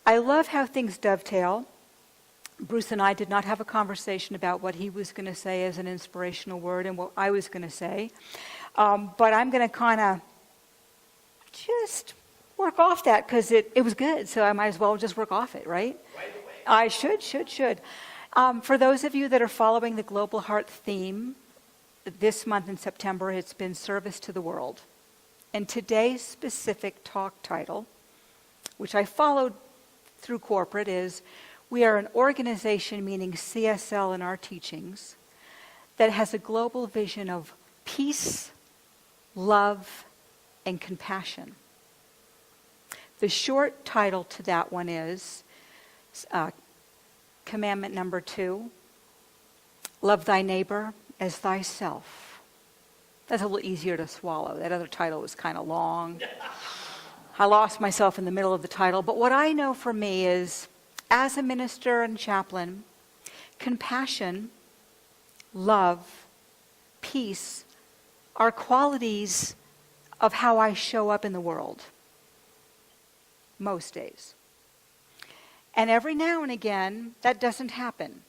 I love how things dovetail. Bruce and I did not have a conversation about what he was going to say as an inspirational word and what I was going to say. But I'm going to kind of just work off that because it was good. So I might as well just work off it, right? Right away. I should. For those of you that are following the Global Heart theme, this month in September, it's been Service to the World. And today's specific talk title, which I followed through corporate, is we are an organization, meaning CSL in our teachings, that has a global vision of peace, love, and compassion. The short title to that one is commandment number 2, love thy neighbor as thyself. That's a little easier to swallow. That other title was kind of long. I lost myself in the middle of the title. But what I know for me is, as a minister and chaplain, compassion, love, peace are qualities of how I show up in the world. Most days. And every now and again, that doesn't happen.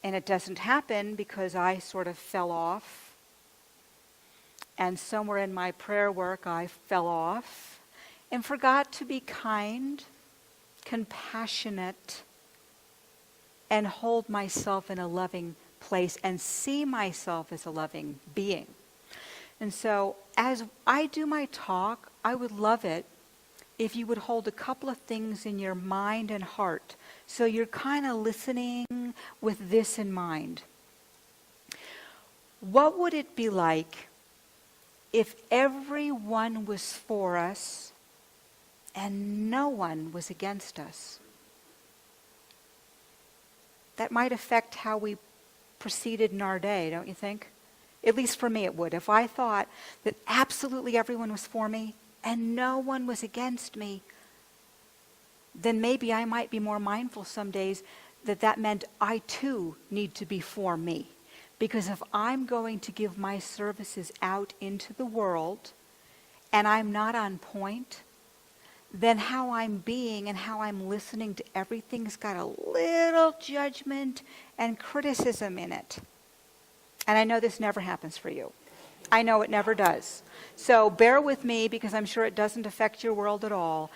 And it doesn't happen because I sort of fell off. And somewhere in my prayer work, I fell off and forgot to be kind, compassionate, and hold myself in a loving place and see myself as a loving being. And so as I do my talk, I would love it if you would hold a couple of things in your mind and heart. So you're kind of listening with this in mind. What would it be like if everyone was for us and no one was against us? That might affect how we proceeded in our day, don't you think? At least for me it would. If I thought that absolutely everyone was for me and no one was against me, then maybe I might be more mindful some days that meant I too need to be for me. Because if I'm going to give my services out into the world and I'm not on point, then how I'm being and how I'm listening to everything's got a little judgment and criticism in it. And I know this never happens for you. I know it never does. So bear with me because I'm sure it doesn't affect your world at all.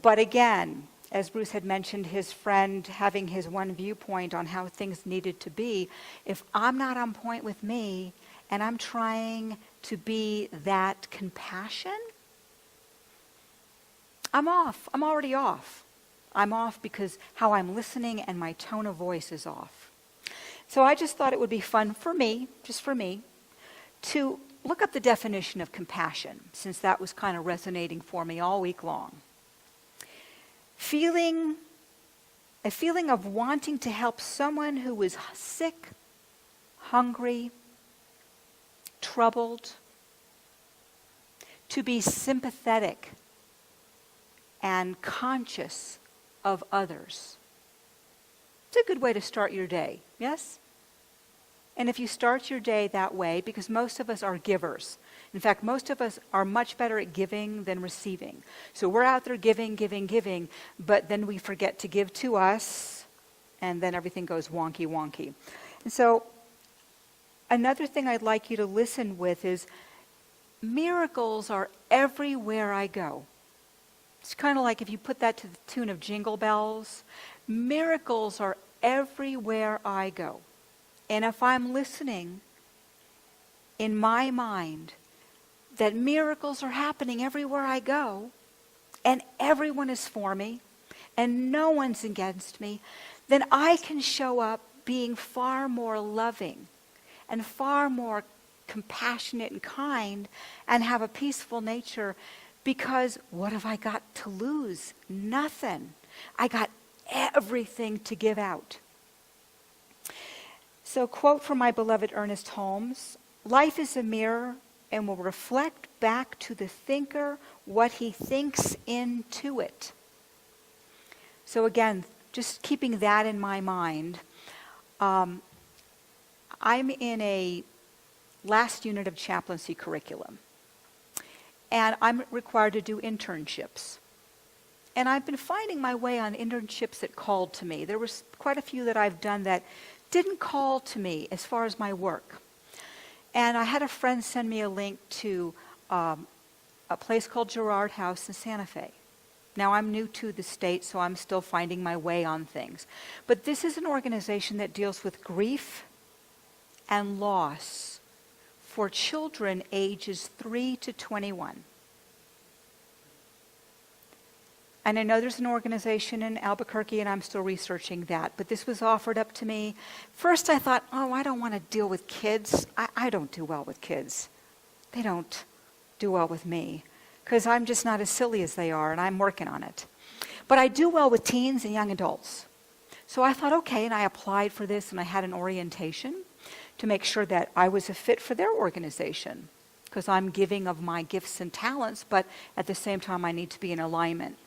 But again, as Bruce had mentioned, his friend having his one viewpoint on how things needed to be, if I'm not on point with me and I'm trying to be that compassion, I'm off. I'm already off. I'm off because how I'm listening and my tone of voice is off. So I just thought it would be fun for me, just for me, to look up the definition of compassion, since that was kind of resonating for me all week long. A feeling of wanting to help someone who is sick, hungry, troubled, to be sympathetic and conscious of others. It's a good way to start your day, yes? And if you start your day that way, because most of us are givers. In fact, most of us are much better at giving than receiving. So we're out there giving, but then we forget to give to us, and then everything goes wonky. And so another thing I'd like you to listen with is miracles are everywhere I go. It's kind of like if you put that to the tune of Jingle Bells. Miracles are everywhere I go. And if I'm listening in my mind that miracles are happening everywhere I go, and everyone is for me, and no one's against me, then I can show up being far more loving and far more compassionate and kind and have a peaceful nature, because what have I got to lose? Nothing. I got everything to give out. So, quote from my beloved Ernest Holmes, "Life is a mirror and will reflect back to the thinker what he thinks into it." So again, just keeping that in my mind, I'm in a last unit of chaplaincy curriculum, and I'm required to do internships. And I've been finding my way on internships that called to me. There was quite a few that I've done that didn't call to me as far as my work. And I had a friend send me a link to a place called Girard House in Santa Fe. Now, I'm new to the state, so I'm still finding my way on things. But this is an organization that deals with grief and loss for children ages 3 to 21. And I know there's an organization in Albuquerque, and I'm still researching that. But this was offered up to me. First, I thought, I don't want to deal with kids. I don't do well with kids. They don't do well with me, because I'm just not as silly as they are, and I'm working on it. But I do well with teens and young adults. So I thought, okay, and I applied for this, and I had an orientation to make sure that I was a fit for their organization, because I'm giving of my gifts and talents, but at the same time I need to be in alignment.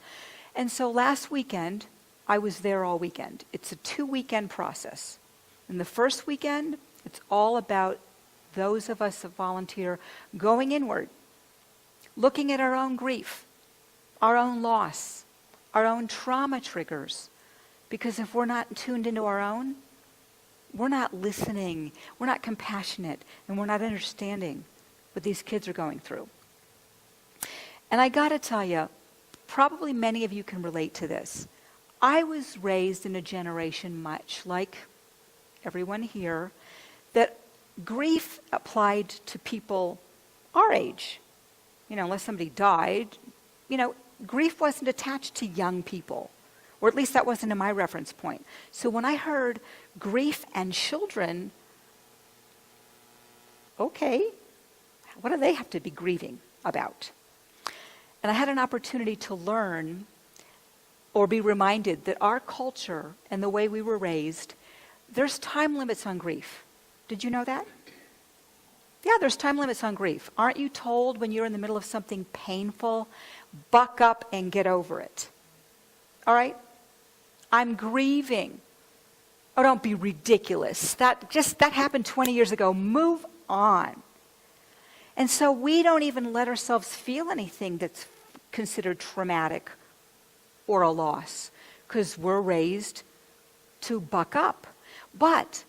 And so last weekend, I was there all weekend. It's a 2-weekend process. In the first weekend, it's all about those of us that volunteer going inward, looking at our own grief, our own loss, our own trauma triggers. Because if we're not tuned into our own, we're not listening, we're not compassionate, and we're not understanding what these kids are going through. And I got to tell you, probably many of you can relate to this. I was raised in a generation much like everyone here, that grief applied to people our age. Unless somebody died, grief wasn't attached to young people. Or at least that wasn't in my reference point. So when I heard grief and children, okay, what do they have to be grieving about? And I had an opportunity to learn or be reminded that our culture and the way we were raised, there's time limits on grief. Did you know that? Yeah, there's time limits on grief. Aren't you told when you're in the middle of something painful, buck up and get over it? All right? I'm grieving. Oh, don't be ridiculous. That happened 20 years ago. Move on. And so we don't even let ourselves feel anything that's considered traumatic or a loss, because we're raised to buck up. But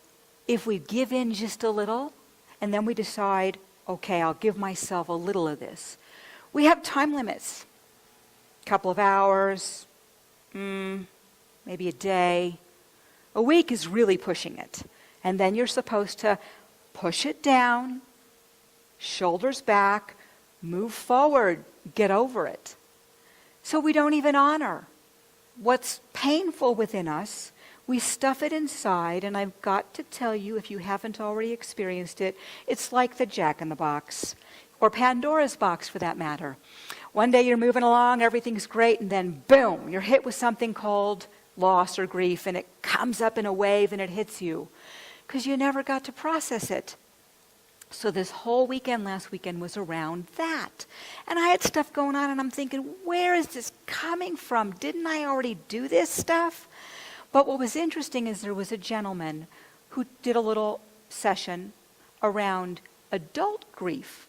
if we give in just a little, and then we decide, okay, I'll give myself a little of this. We have time limits. A couple of hours, maybe a day. A week is really pushing it. And then you're supposed to push it down, shoulders back, move forward, get over it. So we don't even honor what's painful within us. We stuff it inside, and I've got to tell you, if you haven't already experienced it, it's like the Jack-in-the-Box, or Pandora's box for that matter. One day you're moving along, everything's great, and then boom, you're hit with something called loss or grief, and it comes up in a wave and it hits you, because you never got to process it. So this whole weekend, last weekend, was around that. And I had stuff going on, and I'm thinking, where is this coming from? Didn't I already do this stuff? But what was interesting is there was a gentleman who did a little session around adult grief.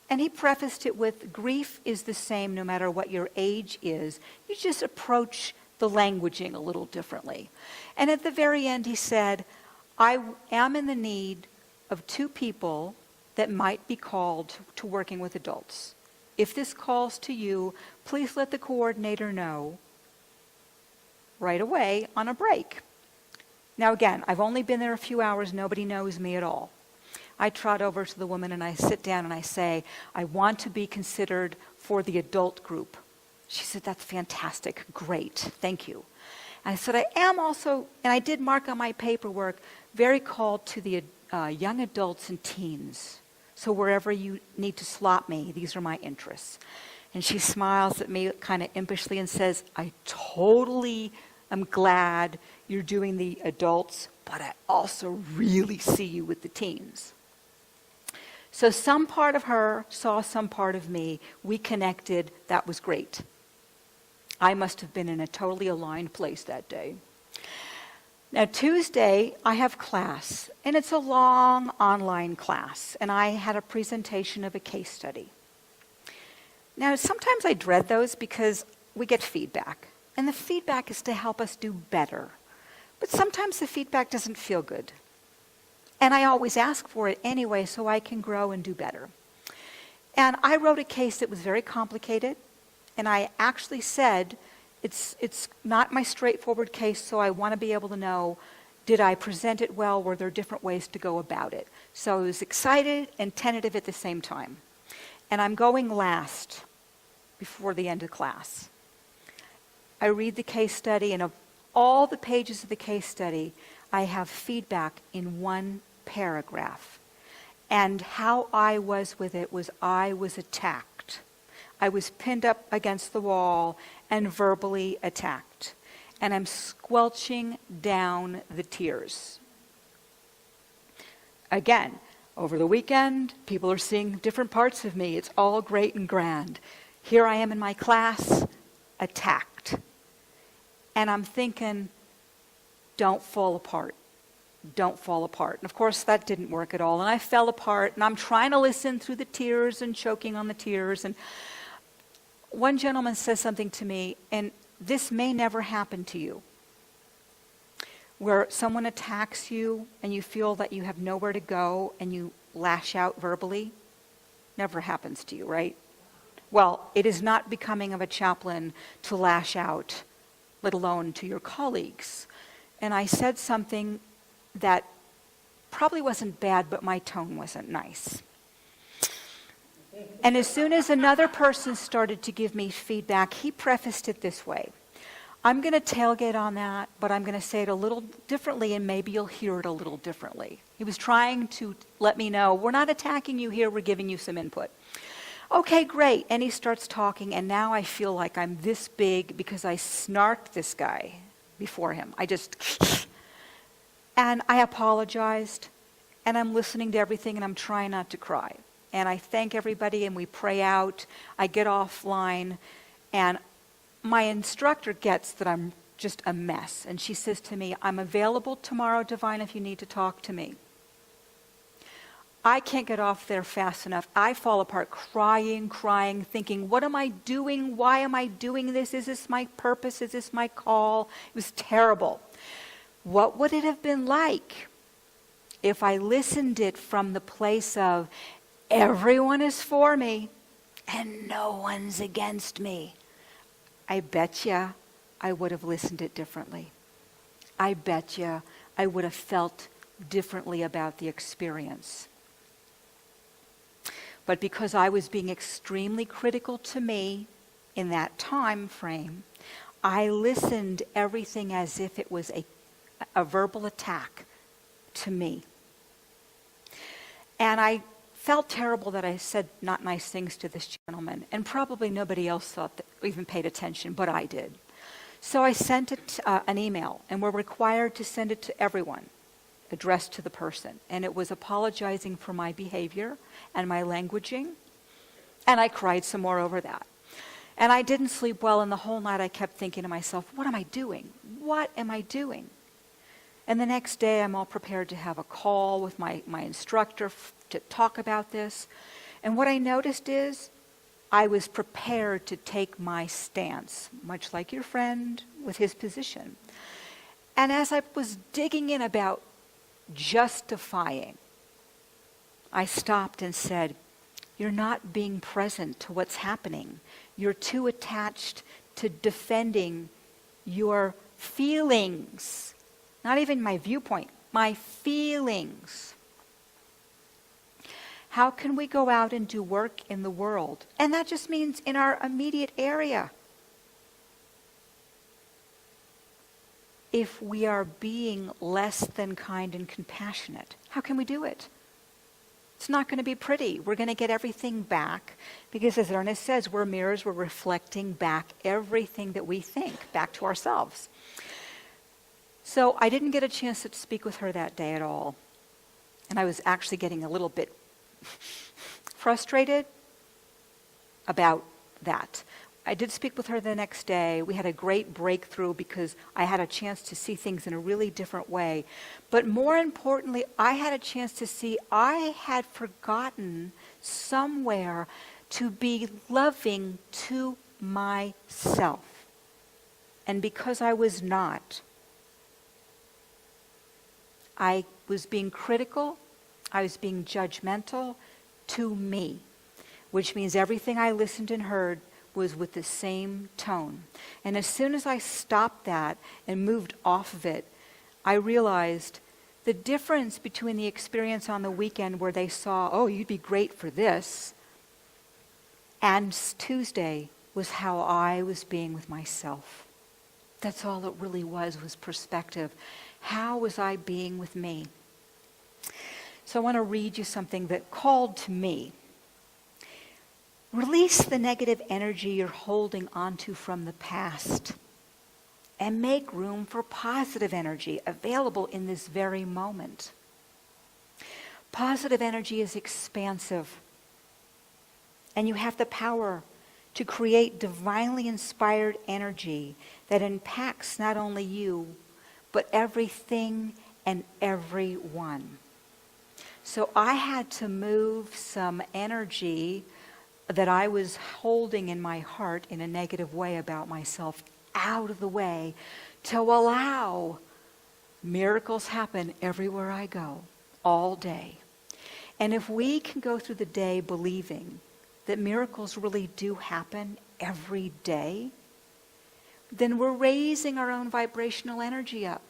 And he prefaced it with, grief is the same no matter what your age is. You just approach the languaging a little differently. And at the very end he said, I am in the need of 2 people that might be called to working with adults. If this calls to you, please let the coordinator know right away on a break. Now again, I've only been there a few hours. Nobody knows me at all. I trot over to the woman and I sit down and I say, I want to be considered for the adult group. She said, that's fantastic. Great. Thank you. And I said, I am also, and I did mark on my paperwork, very called to the young adults and teens. So wherever you need to slot me, these are my interests. And she smiles at me kind of impishly and says, I totally am glad you're doing the adults, but I also really see you with the teens. So some part of her saw some part of me. We connected. That was great. I must have been in a totally aligned place that day. Now, Tuesday, I have class, and it's a long online class, and I had a presentation of a case study. Now, sometimes I dread those because we get feedback. And the feedback is to help us do better. But sometimes the feedback doesn't feel good. And I always ask for it anyway so I can grow and do better. And I wrote a case that was very complicated. And I actually said, it's not my straightforward case, so I want to be able to know, did I present it well? Were there different ways to go about it? So I was excited and tentative at the same time. And I'm going last before the end of class. I read the case study, and of all the pages of the case study, I have feedback in one paragraph. And how I was with it was I was attacked. I was pinned up against the wall and verbally attacked. And I'm squelching down the tears. Again, over the weekend, people are seeing different parts of me. It's all great and grand. Here I am in my class, attacked. And I'm thinking, don't fall apart. Don't fall apart. And of course, that didn't work at all. And I fell apart, and I'm trying to listen through the tears and choking on the tears. And one gentleman says something to me, and this may never happen to you, where someone attacks you and you feel that you have nowhere to go and you lash out verbally. Never happens to you, right? Well, it is not becoming of a chaplain to lash out, let alone to your colleagues. And I said something that probably wasn't bad, but my tone wasn't nice. And as soon as another person started to give me feedback, he prefaced it this way. I'm going to tailgate on that, but I'm going to say it a little differently, and maybe you'll hear it a little differently. He was trying to let me know, we're not attacking you here, we're giving you some input. Okay, great. And he starts talking, and now I feel like I'm this big because I snarked this guy before him. And I apologized, and I'm listening to everything, and I'm trying not to cry. And I thank everybody, and we pray out. I get offline, and my instructor gets that I'm just a mess. And she says to me, I'm available tomorrow, Davine, if you need to talk to me. I can't get off there fast enough. I fall apart crying, thinking, what am I doing? Why am I doing this? Is this my purpose? Is this my call? It was terrible. What would it have been like if I listened it from the place of, everyone is for me and no one's against me? I bet you I would have listened it differently. I bet you I would have felt differently about the experience. But because I was being extremely critical to me in that time frame, I listened everything as if it was a verbal attack to me. And I felt terrible that I said not nice things to this gentleman, and probably nobody else thought that, even paid attention, but I did. So I sent it an email, and we're required to send it to everyone, addressed to the person. And it was apologizing for my behavior and my languaging, and I cried some more over that. And I didn't sleep well, and the whole night I kept thinking to myself, what am I doing? What am I doing? And the next day I'm all prepared to have a call with my instructor to talk about this. And what I noticed is I was prepared to take my stance, much like your friend with his position. And as I was digging in about justifying, I stopped and said, you're not being present to what's happening. You're too attached to defending your feelings. Not even my viewpoint, my feelings. How can we go out and do work in the world? And that just means in our immediate area. If we are being less than kind and compassionate, how can we do it? It's not going to be pretty. We're going to get everything back because, as Ernest says, we're mirrors. We're reflecting back everything that we think back to ourselves. So I didn't get a chance to speak with her that day at all. And I was actually getting a little bit frustrated about that. I did speak with her the next day. We had a great breakthrough because I had a chance to see things in a really different way. But more importantly, I had a chance to see I had forgotten somewhere to be loving to myself. And because I was not, I was being critical, I was being judgmental to me, which means everything I listened and heard was with the same tone. And as soon as I stopped that and moved off of it, I realized the difference between the experience on the weekend where they saw, oh, you'd be great for this, and Tuesday was how I was being with myself. That's all it really was perspective. How was I being with me? So I want to read you something that called to me. Release the negative energy you're holding onto from the past and make room for positive energy available in this very moment. Positive energy is expansive, and you have the power to create divinely inspired energy that impacts not only you, but everything and everyone. So I had to move some energy that I was holding in my heart in a negative way about myself out of the way to allow miracles happen everywhere I go, all day. And if we can go through the day believing that miracles really do happen every day, then we're raising our own vibrational energy up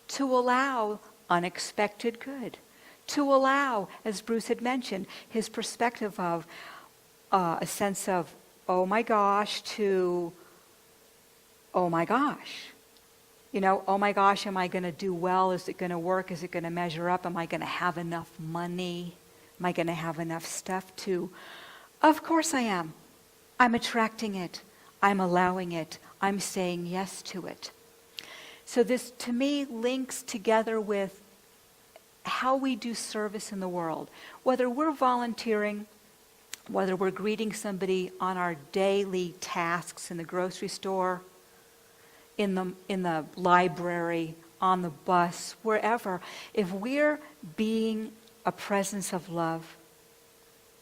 to allow unexpected good, to allow, as Bruce had mentioned, his perspective of a sense of, oh my gosh, to, oh my gosh. You know, oh my gosh, am I going to do well? Is it going to work? Is it going to measure up? Am I going to have enough money? Am I going to have enough stuff to? Of course I am. I'm attracting it. I'm allowing it. I'm saying yes to it. So this, to me, links together with how we do service in the world. Whether we're volunteering, whether we're greeting somebody on our daily tasks in the grocery store, in the library, on the bus, wherever, if we're being a presence of love,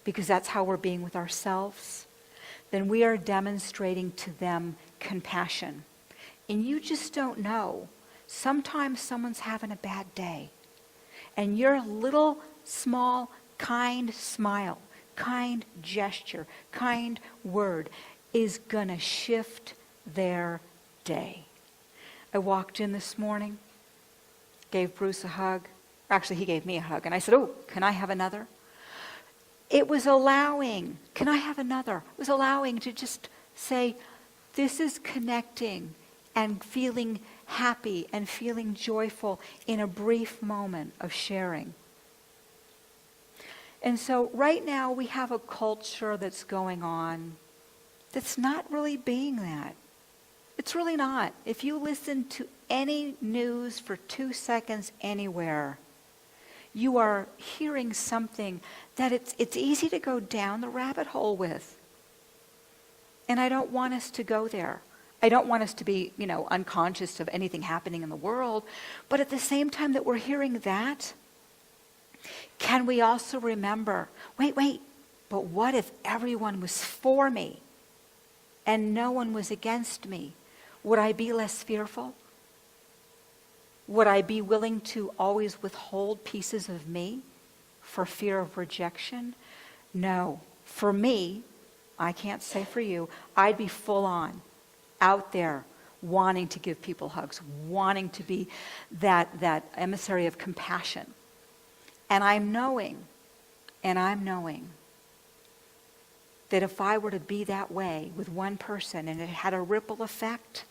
because that's how we're being with ourselves, then we are demonstrating to them compassion. And you just don't know. Sometimes someone's having a bad day, and your little, small, kind smile, kind gesture, kind word is going to shift their day. I walked in this morning, gave Bruce a hug. Actually, he gave me a hug. And I said, oh, can I have another? It was allowing, can I have another? It was allowing to just say, this is connecting and feeling happy and feeling joyful in a brief moment of sharing. And so right now we have a culture that's going on that's not really being that. It's really not. If you listen to any news for 2 seconds anywhere, you are hearing something that it's easy to go down the rabbit hole with. And I don't want us to go there. I don't want us to be, unconscious of anything happening in the world. But at the same time that we're hearing that, can we also remember, wait, but what if everyone was for me and no one was against me? Would I be less fearful? Would I be willing to always withhold pieces of me for fear of rejection? No. For me, I can't say for you, I'd be full on, out there, wanting to give people hugs, wanting to be that emissary of compassion. And I'm knowing that if I were to be that way with one person and it had a ripple effect,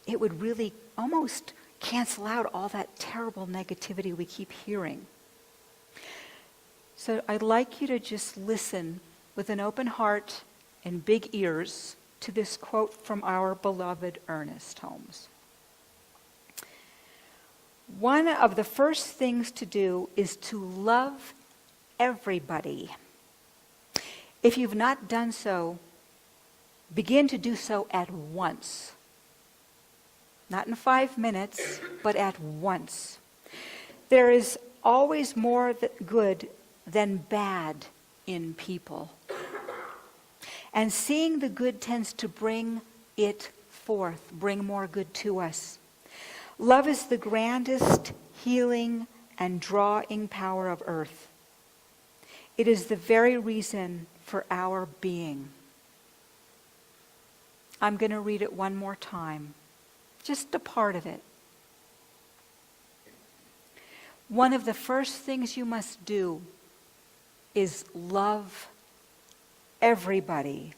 it would really almost cancel out all that terrible negativity we keep hearing. So I'd like you to just listen with an open heart and big ears to this quote from our beloved Ernest Holmes. One of the first things to do is to love everybody. If you've not done so, begin to do so at once. Not in 5 minutes, but at once. There is always more good than bad in people. And seeing the good tends to bring it forth, bring more good to us. Love is the grandest healing and drawing power of earth. It is the very reason for our being. I'm going to read it one more time, just a part of it. One of the first things you must do is love everybody.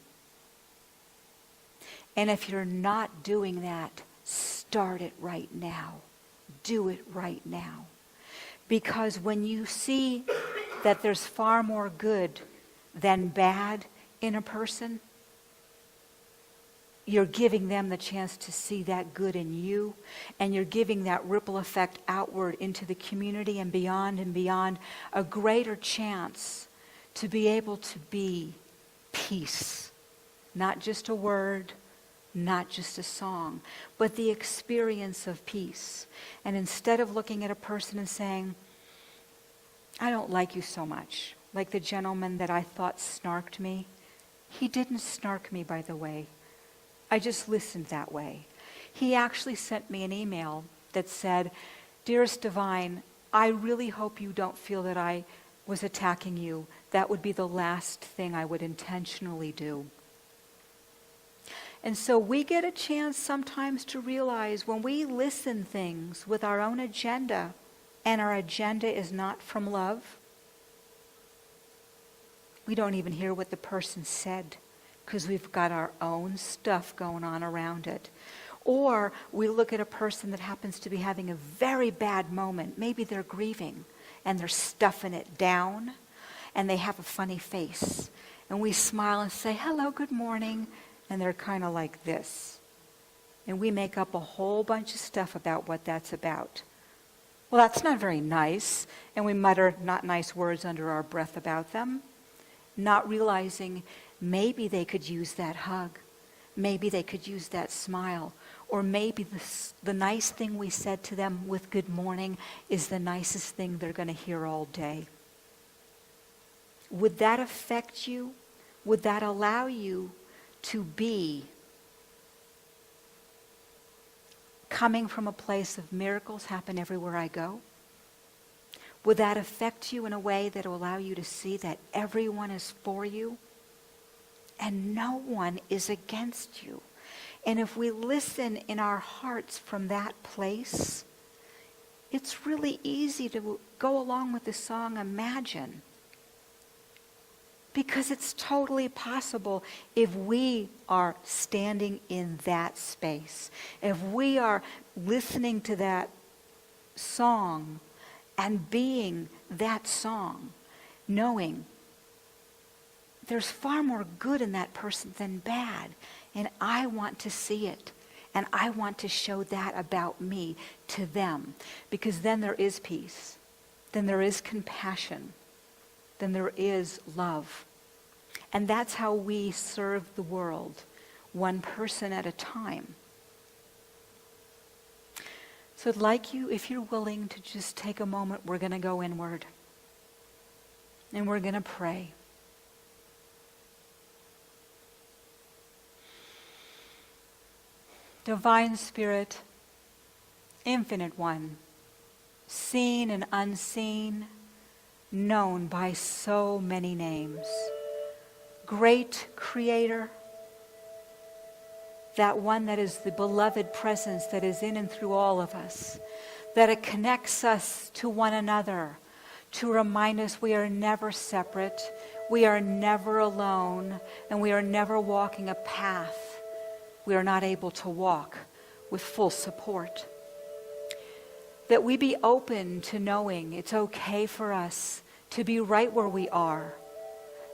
And if you're not doing that, start it right now. Do it right now. Because when you see that there's far more good than bad in a person, you're giving them the chance to see that good in you, and you're giving that ripple effect outward into the community and beyond, a greater chance to be able to be peace. Not just a word, not just a song, but the experience of peace. And instead of looking at a person and saying, I don't like you so much, like the gentleman that I thought snarked me. He didn't snark me, by the way. I just listened that way. He actually sent me an email that said, Dearest Davine, I really hope you don't feel that I was attacking you. That would be the last thing I would intentionally do. And so we get a chance sometimes to realize when we listen things with our own agenda, and our agenda is not from love, we don't even hear what the person said because we've got our own stuff going on around it. Or we look at a person that happens to be having a very bad moment. Maybe they're grieving and they're stuffing it down and they have a funny face. And we smile and say, hello, good morning. And they're kind of like this. And we make up a whole bunch of stuff about what that's about. Well, that's not very nice. And we mutter not nice words under our breath about them, not realizing maybe they could use that hug. Maybe they could use that smile. Or maybe the nice thing we said to them with good morning is the nicest thing they're going to hear all day. Would that affect you? Would that allow you to be coming from a place of miracles happen everywhere I go? Would that affect you in a way that will allow you to see that everyone is for you and no one is against you? And if we listen in our hearts from that place, it's really easy to go along with the song Imagine. Because it's totally possible if we are standing in that space. If we are listening to that song and being that song, knowing there's far more good in that person than bad. And I want to see it. And I want to show that about me to them. Because then there is peace. Then there is compassion. Then there is love. And that's how we serve the world, one person at a time. So I'd like you, if you're willing, to just take a moment. We're going to go inward. And we're going to pray. Divine Spirit, Infinite One, seen and unseen, known by so many names. Great Creator, that one that is the beloved presence that is in and through all of us, that it connects us to one another, to remind us we are never separate, we are never alone, and we are never walking a path we are not able to walk with full support. That we be open to knowing it's okay for us to be right where we are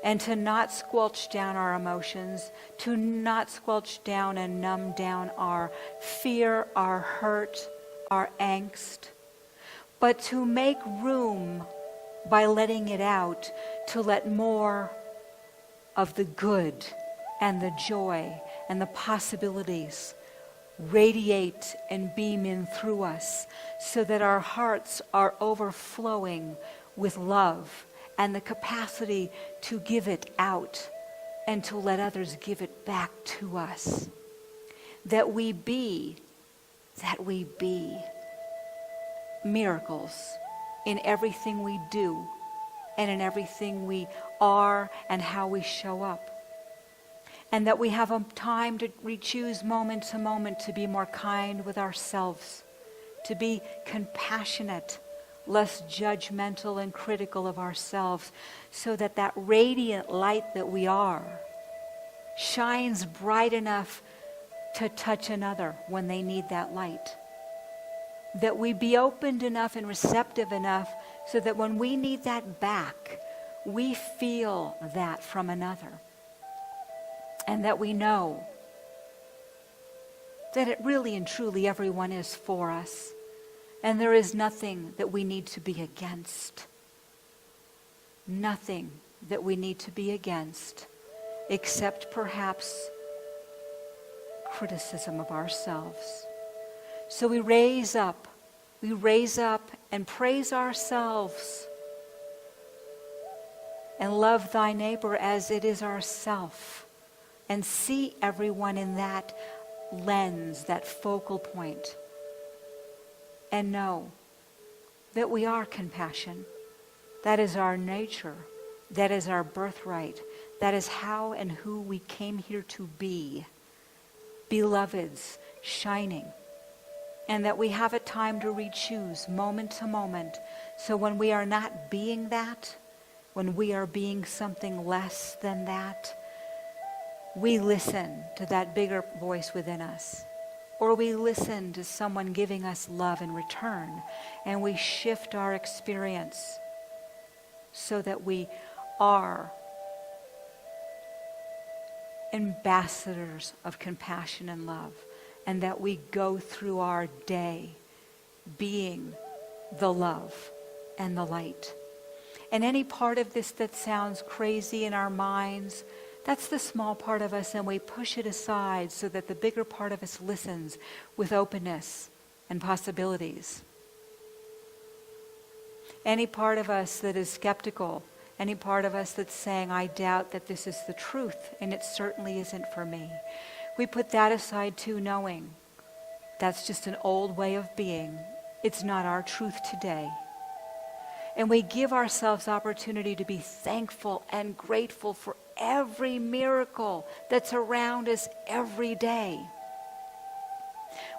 and to not squelch down our emotions, to not squelch down and numb down our fear, our hurt, our angst, but to make room by letting it out, to let more of the good and the joy and the possibilities radiate and beam in through us so that our hearts are overflowing with love and the capacity to give it out and to let others give it back to us. that we be miracles in everything we do and in everything we are and how we show up. And that we have a time to choose moment to moment to be more kind with ourselves, to be compassionate, less judgmental and critical of ourselves, so that that radiant light that we are shines bright enough to touch another when they need that light. That we be opened enough and receptive enough so that when we need that back, we feel that from another. And that we know that it really and truly everyone is for us. And there is nothing that we need to be against. Nothing that we need to be against, except perhaps criticism of ourselves. So we raise up and praise ourselves and love thy neighbor as it is ourself. And see everyone in that lens, that focal point. And know that we are compassion. That is our nature. That is our birthright. That is how and who we came here to be. Beloveds, shining. And that we have a time to re-choose moment to moment. So when we are not being that, when we are being something less than that, we listen to that bigger voice within us. Or we listen to someone giving us love in return. And we shift our experience so that we are ambassadors of compassion and love. And that we go through our day being the love and the light. And any part of this that sounds crazy in our minds, that's the small part of us, and we push it aside so that the bigger part of us listens with openness and possibilities. Any part of us that is skeptical, any part of us that's saying, I doubt that this is the truth, and it certainly isn't for me. We put that aside too, knowing that's just an old way of being. It's not our truth today. And we give ourselves opportunity to be thankful and grateful for every miracle that's around us every day.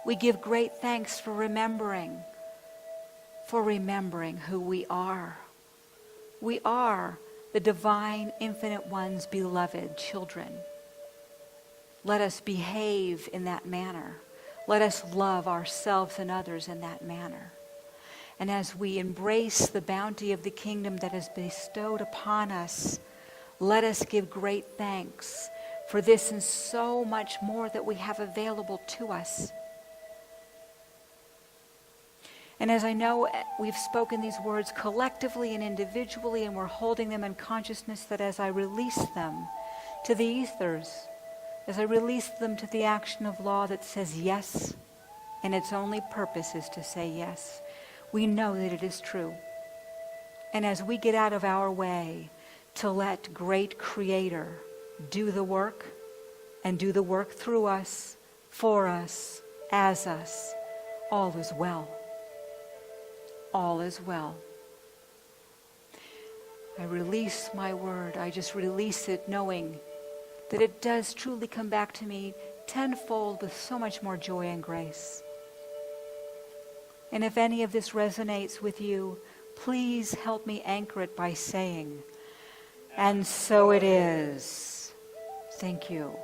We give great thanks for remembering who we are. We are the divine, infinite one's beloved children. Let us behave in that manner. Let us love ourselves and others in that manner. And as we embrace the bounty of the kingdom that is bestowed upon us, let us give great thanks for this and so much more that we have available to us. And as I know we've spoken these words collectively and individually, and we're holding them in consciousness, that as I release them to the ethers, as I release them to the action of law that says yes, and its only purpose is to say yes, we know that it is true. And as we get out of our way to let great Creator do the work, and do the work through us, for us, as us, all is well. All is well. I release my word. I just release it knowing that it does truly come back to me tenfold with so much more joy and grace. And if any of this resonates with you, please help me anchor it by saying, and so it is. Thank you.